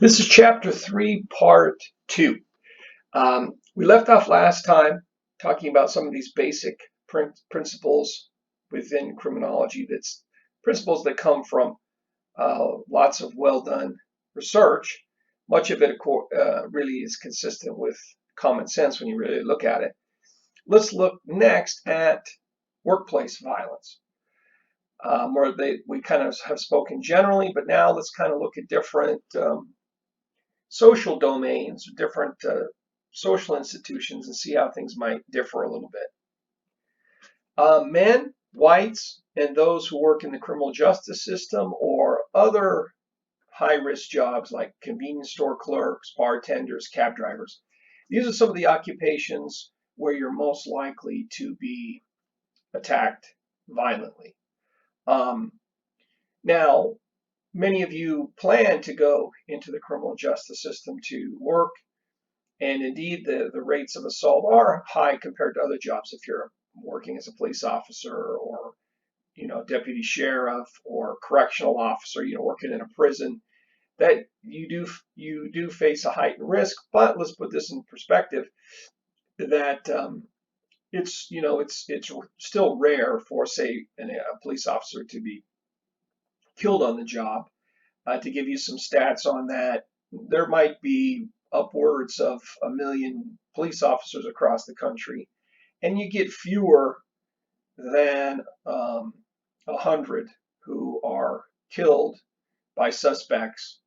This is Chapter 3, Part 2. We left off last time talking about some of these basic principles within criminology. That's principles that come from lots of well-done research. Much of it really is consistent with common sense when you really look at it. Let's look next at workplace violence. Where we kind of have spoken generally, but now let's kind of look at different social domains, different social institutions, and see how things might differ a little bit. Men, whites, and those who work in the criminal justice system or other high-risk jobs like convenience store clerks, bartenders, cab drivers. These are some of the occupations where you're most likely to be attacked violently. Now, many of you plan to go into the criminal justice system to work, and indeed the rates of assault are high compared to other jobs. If you're working as a police officer or deputy sheriff or correctional officer, working in a prison, that you do face a heightened risk. But let's put this in perspective, that it's still rare for, say, a police officer to be killed on the job. To give you some stats on that, there might be upwards of 1 million police officers across the country, and you get fewer than 100 who are killed by suspects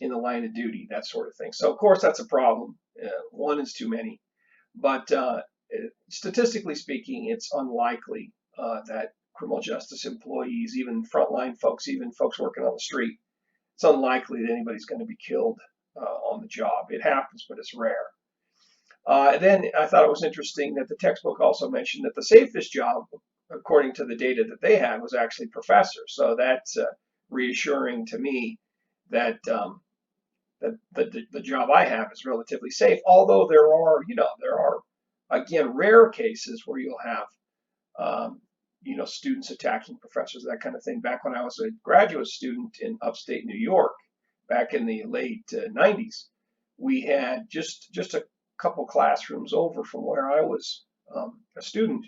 in the line of duty, that sort of thing. So of course that's a problem. One is too many, but statistically speaking, it's unlikely that criminal justice employees, even frontline folks, even folks working on the street, it's unlikely that anybody's going to be killed on the job. It happens, but it's rare. And then I thought it was interesting that the textbook also mentioned that the safest job, according to the data that they had, was actually professors. So that's reassuring to me that the job I have is relatively safe. Although there are again rare cases where you'll have students attacking professors, that kind of thing. Back when I was a graduate student in upstate New York, back in the late 90s, we had just a couple classrooms over from where I was a student.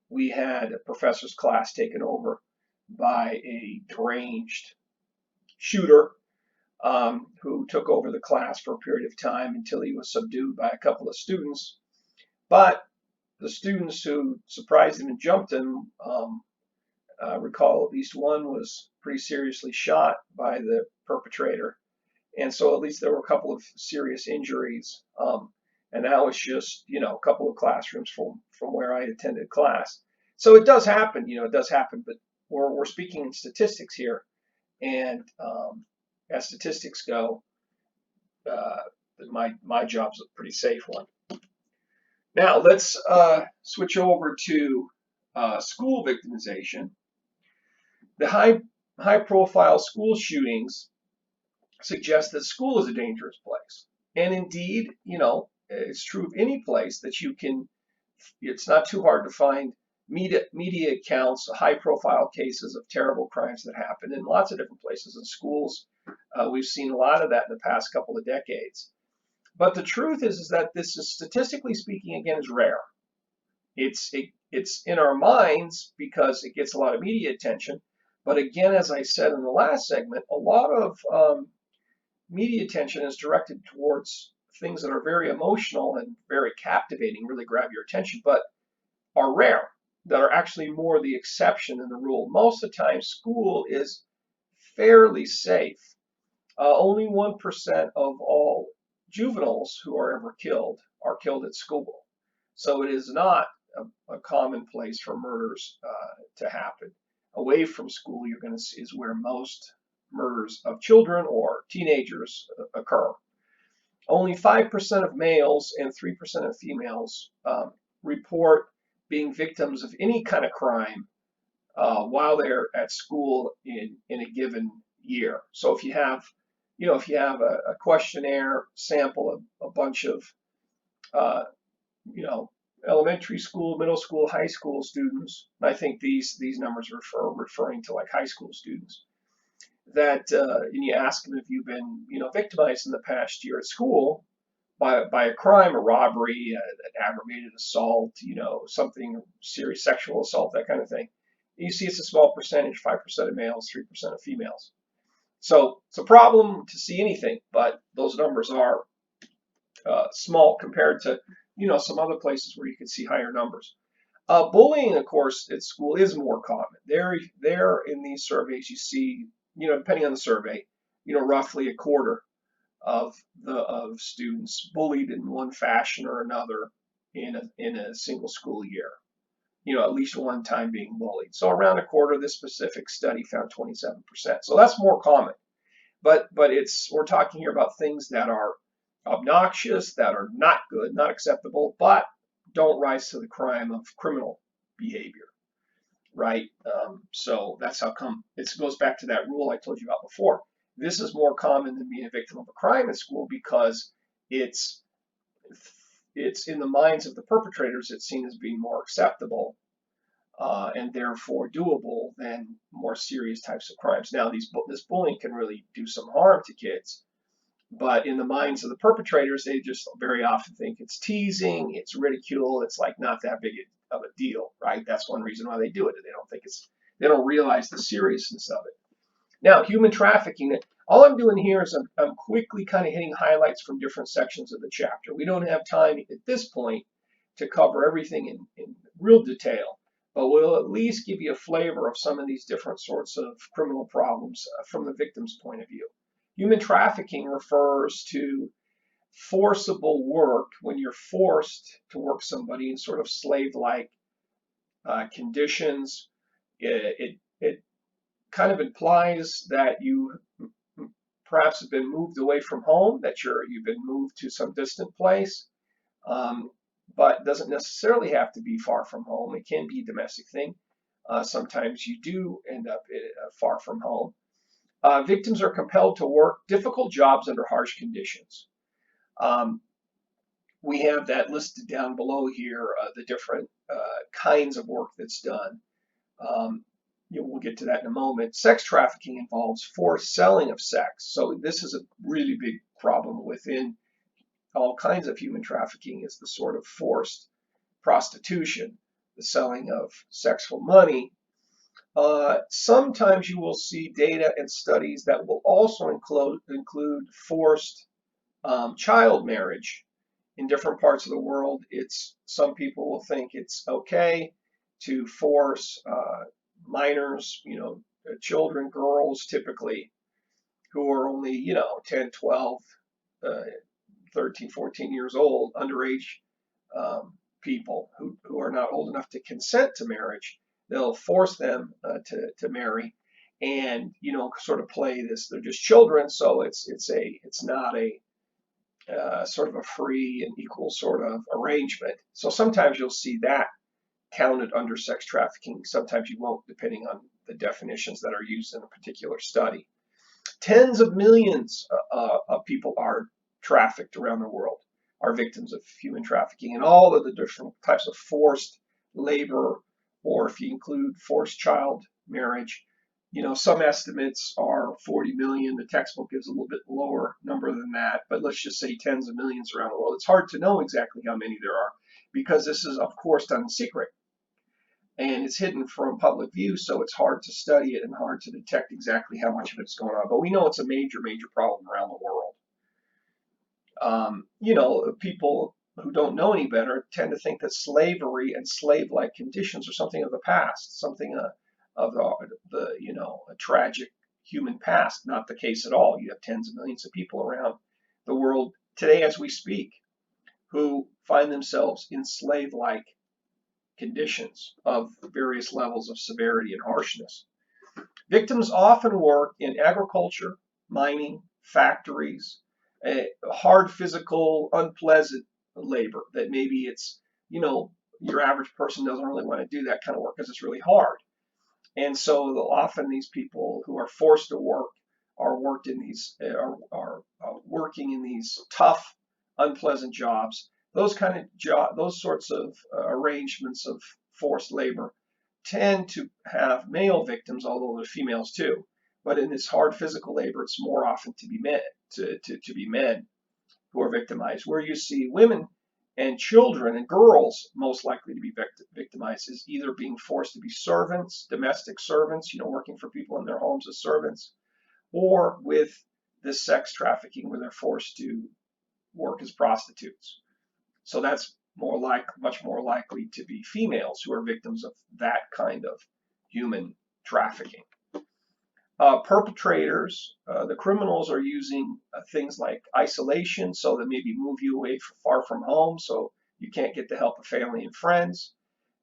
We had a professor's class taken over by a deranged shooter who took over the class for a period of time until he was subdued by a couple of students. But the students who surprised him and jumped him, recall at least one was pretty seriously shot by the perpetrator, and so at least there were a couple of serious injuries, and that was just a couple of classrooms from where I attended class. So it does happen, it does happen, but we're speaking in statistics here, and as statistics go, my job's a pretty safe one. Now let's switch over to school victimization. The high-profile school shootings suggest that school is a dangerous place, and indeed, it's true of any place that you can. It's not too hard to find media accounts, high-profile cases of terrible crimes that happen in lots of different places. In schools, we've seen a lot of that in the past couple of decades. But the truth is that this is, statistically speaking, again, is rare. It's in our minds because it gets a lot of media attention. But again, as I said in the last segment, a lot of media attention is directed towards things that are very emotional and very captivating, really grab your attention, but are rare, that are actually more the exception than the rule. Most of the time, school is fairly safe. Only 1% of all juveniles who are ever killed are killed at school. So it is not a common place for murders to happen. Away from school, you're going to see is where most murders of children or teenagers occur. Only 5% of males and 3% of females report being victims of any kind of crime while they're at school in a given year. So if you have a questionnaire sample of a bunch of elementary school, middle school, high school students, and I think these numbers are referring to like high school students, that, and you ask them if you've been, victimized in the past year at school by a crime, a robbery, an aggravated assault, something serious, sexual assault, that kind of thing. You see it's a small percentage, 5% of males, 3% of females. So it's a problem to see anything, but those numbers are small compared to, some other places where you can see higher numbers. Bullying, of course, at school is more common. There in these surveys, you see, depending on the survey, roughly a quarter of students bullied in one fashion or another in a single school year. At least one time being bullied. So around a quarter. This specific study found 27%. So that's more common. But we're talking here about things that are obnoxious, that are not good, not acceptable, but don't rise to the crime of criminal behavior, right? So that's how come it goes back to that rule I told you about before. This is more common than being a victim of a crime in school because it's in the minds of the perpetrators, it's seen as being more acceptable and therefore doable than more serious types of crimes. Now, this bullying can really do some harm to kids, but in the minds of the perpetrators, they just very often think it's teasing, it's ridicule, it's like not that big of a deal, right? That's one reason why they do it. They don't realize the seriousness of it. Now, human trafficking, all I'm doing here is I'm quickly kind of hitting highlights from different sections of the chapter. We don't have time at this point to cover everything in real detail, but we'll at least give you a flavor of some of these different sorts of criminal problems from the victim's point of view. Human trafficking refers to forcible work, when you're forced to work somebody in sort of slave-like conditions. It kind of implies that you perhaps have been moved away from home, that you've been moved to some distant place, but doesn't necessarily have to be far from home. It can be a domestic thing. Sometimes you do end up far from home. Victims are compelled to work difficult jobs under harsh conditions. We have that listed down below here, the different kinds of work that's done. We'll get to that in a moment. Sex trafficking involves forced selling of sex. So this is a really big problem within all kinds of human trafficking, is the sort of forced prostitution, the selling of sex for money. Sometimes you will see data and studies that will also include forced child marriage. In different parts of the world, some people will think it's okay to force minors, children, girls typically, who are only, 10, 12, 13, 14 years old, underage people who are not old enough to consent to marriage. They'll force them to marry, and sort of play this. They're just children, so it's not a sort of a free and equal sort of arrangement. So sometimes you'll see that counted under sex trafficking. Sometimes you won't, depending on the definitions that are used in a particular study. Tens of millions of people are trafficked around the world, are victims of human trafficking, and all of the different types of forced labor, or if you include forced child marriage. Some estimates are 40 million. The textbook gives a little bit lower number than that, but let's just say tens of millions around the world. It's hard to know exactly how many there are because this is, of course, done in secret and it's hidden from public view, so it's hard to study it and hard to detect exactly how much of it's going on. But we know it's a major, major problem around the world. People who don't know any better tend to think that slavery and slave-like conditions are something of the past, something of a tragic human past. Not the case at all. You have tens of millions of people around the world today as we speak who find themselves in slave-like conditions of various levels of severity and harshness. Victims often work in agriculture, mining, factories, hard physical, unpleasant labor that maybe it's, your average person doesn't really want to do that kind of work because it's really hard. And so often these people who are forced to work are working in these tough, unpleasant jobs. Those sorts of arrangements of forced labor tend to have male victims, although there's females too. But in this hard physical labor, it's more often to be men who are victimized. Where you see women and children and girls most likely to be victimized is either being forced to be servants, domestic servants, working for people in their homes as servants, or with this sex trafficking where they're forced to work as prostitutes. So that's much more likely to be females who are victims of that kind of human trafficking. Perpetrators, the criminals are using things like isolation, so that maybe move you away far from home so you can't get the help of family and friends.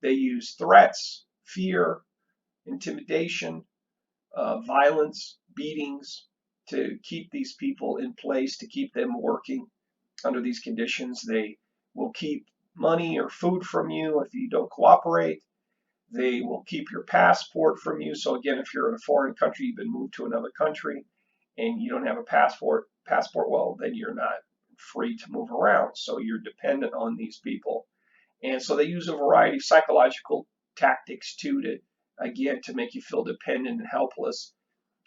They use threats, fear, intimidation, violence, beatings to keep these people in place, to keep them working under these conditions. They will keep money or food from you if you don't cooperate. They will keep your passport from you. So again, if you're in a foreign country, you've been moved to another country and you don't have a passport, well, then you're not free to move around. So you're dependent on these people. And so they use a variety of psychological tactics too, to make you feel dependent and helpless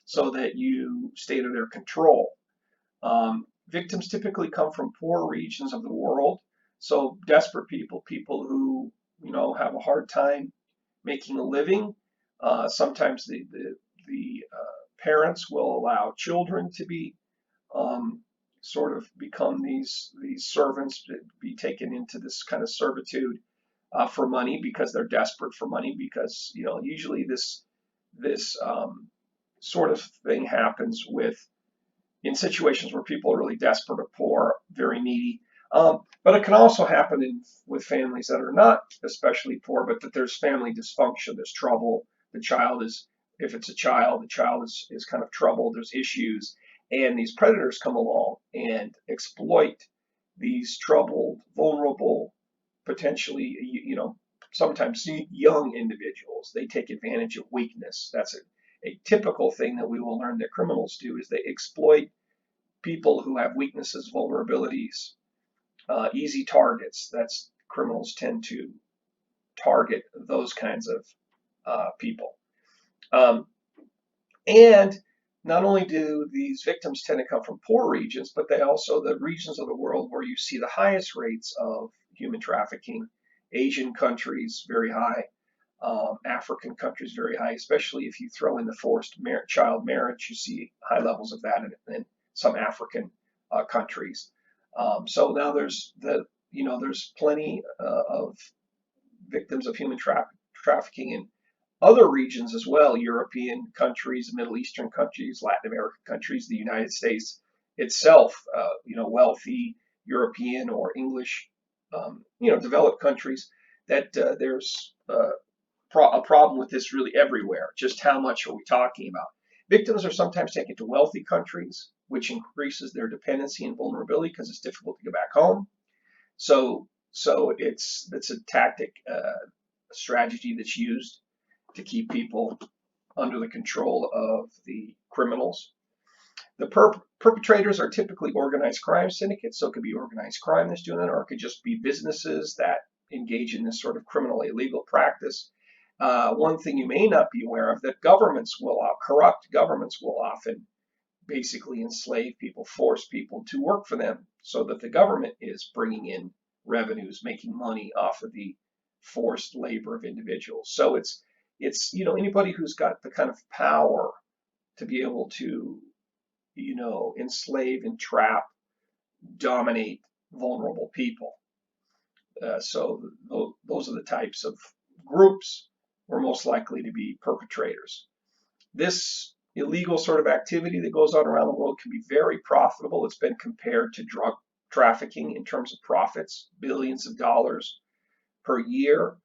so that you stay under their control. Victims typically come from poor regions of the world. So desperate people who, have a hard time making a living. Sometimes the parents will allow children to be sort of become these servants, to be taken into this kind of servitude for money because they're desperate for money. Because usually this sort of thing happens in situations where people are really desperate or poor, very needy. But it can also happen with families that are not especially poor, but that there's family dysfunction, there's trouble. If it's a child, the child is kind of troubled, there's issues, and these predators come along and exploit these troubled, vulnerable, potentially, sometimes young individuals. They take advantage of weakness. That's a typical thing that we will learn that criminals do, is they exploit people who have weaknesses, vulnerabilities, easy targets. That's criminals tend to target those kinds of people. And not only do these victims tend to come from poor regions, but the regions of the world where you see the highest rates of human trafficking. Asian countries, very high. African countries, very high, especially if you throw in the forced child marriage. You see high levels of that in some African countries. So now there's plenty of victims of human trafficking in other regions as well: European countries, Middle Eastern countries, Latin American countries, the United States itself. Wealthy European or English, developed countries. That there's a problem with this really everywhere. Just how much are we talking about? Victims are sometimes taken to wealthy countries, which increases their dependency and vulnerability because it's difficult to get back home. So it's a tactic, a strategy that's used to keep people under the control of the criminals. The perpetrators are typically organized crime syndicates, so it could be organized crime that's doing it, or it could just be businesses that engage in this sort of criminal illegal practice. One thing you may not be aware of, that corrupt governments will often basically enslave people, force people to work for them so that the government is bringing in revenues, making money off of the forced labor of individuals. So it's anybody who's got the kind of power to be able to enslave, entrap, dominate vulnerable people. So those are the types of groups who are most likely to be perpetrators. This illegal sort of activity that goes on around the world can be very profitable. It's been compared to drug trafficking in terms of profits, billions of dollars per year.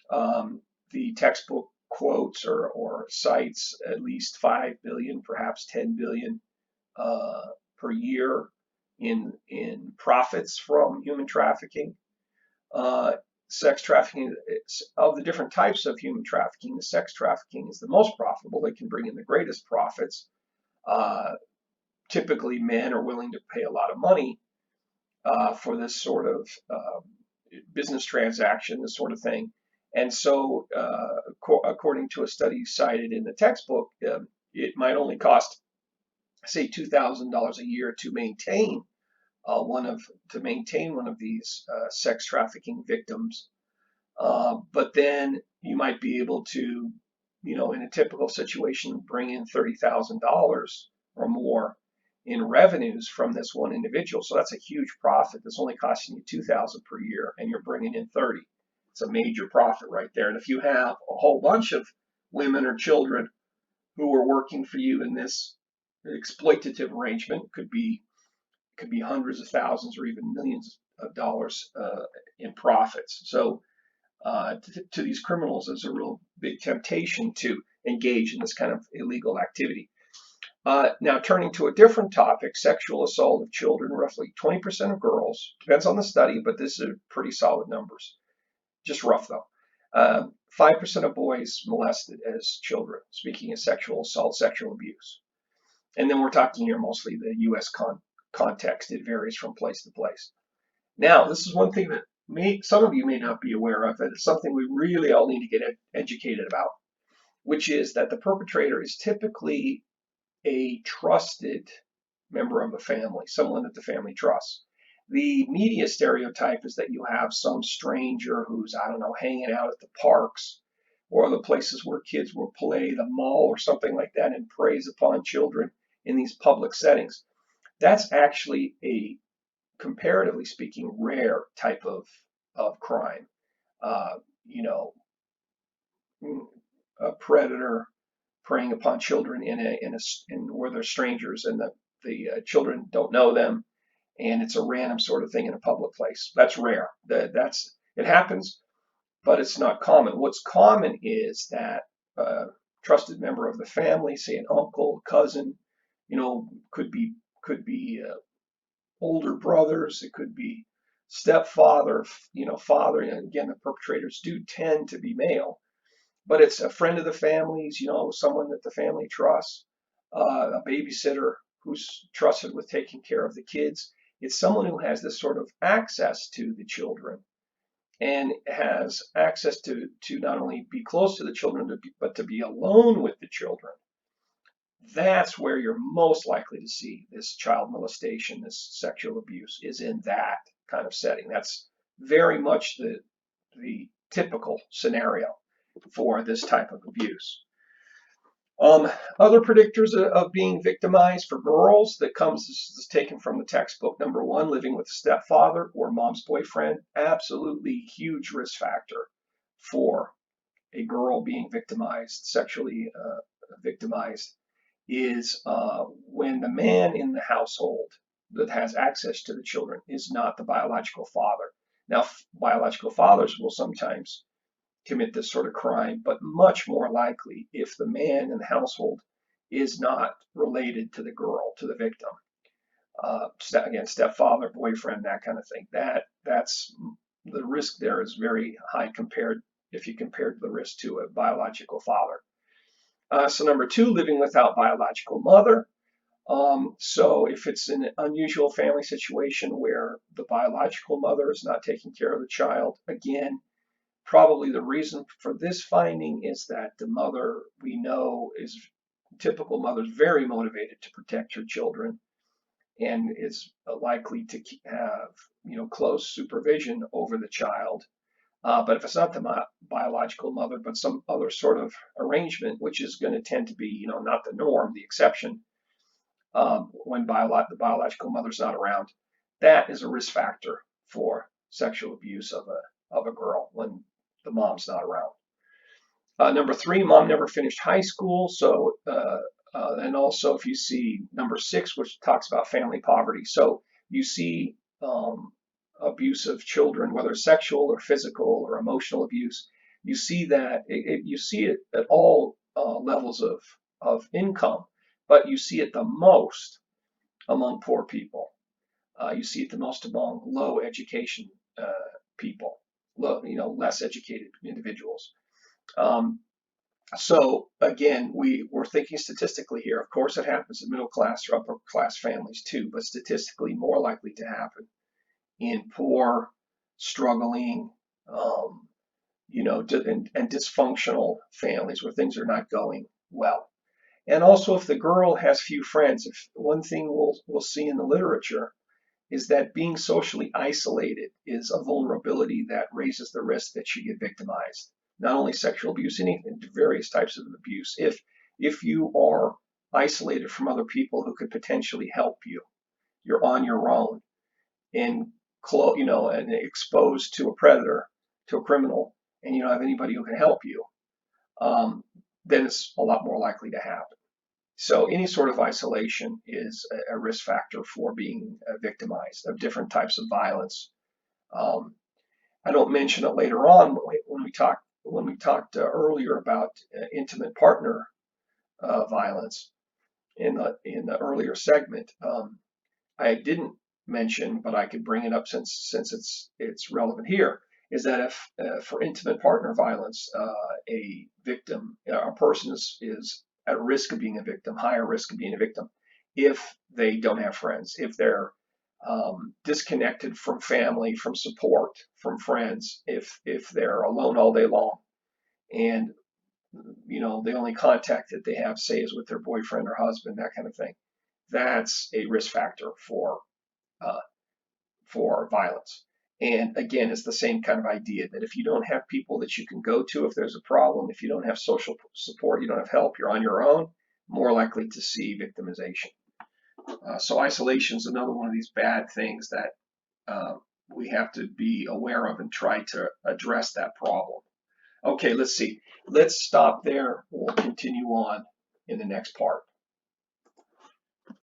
The textbook quotes or cites at least 5 billion, perhaps 10 billion per year in profits from human trafficking. Sex trafficking, of the different types of human trafficking, the sex trafficking is the most profitable. They can bring in the greatest profits. Typically, men are willing to pay a lot of money for this sort of business transaction, this sort of thing. And so, according to a study cited in the textbook, it might only cost, say, $2,000 a year to maintain one of these sex trafficking victims. But then you might be able to, in a typical situation, bring in $30,000 or more in revenues from this one individual. So that's a huge profit. That's only costing you $2,000 per year, and you're bringing in 30. It's a major profit right there. And if you have a whole bunch of women or children who are working for you in this exploitative arrangement, could be hundreds of thousands or even millions of dollars in profits. So to these criminals, there's a real big temptation to engage in this kind of illegal activity. Now, turning to a different topic, sexual assault of children, roughly 20% of girls, depends on the study, but this is pretty solid numbers. Just rough though. 5% of boys molested as children, speaking of sexual assault, sexual abuse. And then we're talking here mostly the U.S. context. It varies from place to place. Now, this is one thing that some of you may not be aware of, and it's something we really all need to get educated about, which is that the perpetrator is typically a trusted member of the family, someone that the family trusts. The media stereotype is that you have some stranger who's, I don't know, hanging out at the parks or the places where kids will play, the mall or something like that, and preys upon children in these public settings. That's actually a, comparatively speaking, rare type of crime. Uh, you know, a predator preying upon children in where they're strangers and the children don't know them, and it's a random sort of thing in a public place. That's rare. It happens, but it's not common. What's common is that a trusted member of the family, say an uncle, cousin, could be older brothers, it could be stepfather, father. And again, the perpetrators do tend to be male, but it's a friend of the family's, someone that the family trusts, a babysitter who's trusted with taking care of the kids. It's someone who has this sort of access to the children and has access to not only be close to the children, but to be alone with the children. That's where you're most likely to see this child molestation, this sexual abuse, is in that kind of setting. That's very much the typical scenario for this type of abuse. Other predictors of being victimized for girls that comes, this is taken from the textbook. Number one, living with a stepfather or mom's boyfriend. Absolutely huge risk factor for a girl being victimized, sexually victimized, is when the man in the household that has access to the children is not the biological father. Now, biological fathers will sometimes commit this sort of crime, but much more likely if the man in the household is not related to the girl, to the victim. Again, stepfather, boyfriend, that kind of thing. That's the risk there is very high if you compare the risk to a biological father. So number two, living without biological mother. So if it's an unusual family situation where the biological mother is not taking care of the child, again, probably the reason for this finding is that the mother, we know, is typical mother, is very motivated to protect her children and is likely to have close supervision over the child. But if it's not the biological mother, but some other sort of arrangement, which is going to tend to be not the norm, the exception, when the biological mother's not around, that is a risk factor for sexual abuse of a girl when the mom's not around. Number three, mom never finished high school. So, and also if you see number six, which talks about family poverty. So you see abuse of children, whether sexual or physical or emotional abuse. You see that you see it at all levels of income, but you see it the most among poor people. You see it the most among low education people, less educated individuals. So again, we're thinking statistically here. Of course, it happens in middle class or upper class families too, but statistically more likely to happen in poor, struggling, and dysfunctional families where things are not going well. And also, if the girl has few friends, if one thing we'll see in the literature is that being socially isolated is a vulnerability that raises the risk that you get victimized. Not only sexual abuse, any various types of abuse. If you are isolated from other people who could potentially help you, you're on your own and and exposed to a predator, to a criminal, and you don't have anybody who can help you, um, then it's a lot more likely to happen. So any sort of isolation is a risk factor for being victimized of different types of violence. Um, I don't mention it later on when we talked earlier about intimate partner violence in the earlier segment. I didn't mention, but I could bring it up since it's relevant here, is that if for intimate partner violence, a victim, a person is at risk of being a victim, higher risk of being a victim, if they don't have friends, if they're disconnected from family, from support, from friends, if they're alone all day long, and the only contact that they have, say, is with their boyfriend or husband, that kind of thing. That's a risk factor uh, for violence. And again, it's the same kind of idea that if you don't have people that you can go to if there's a problem, if you don't have social support, you don't have help, you're on your own, more likely to see victimization. So isolation is another one of these bad things that uh, we have to be aware of and try to address that problem. Okay, let's see. Let's stop there. We'll continue on in the next part.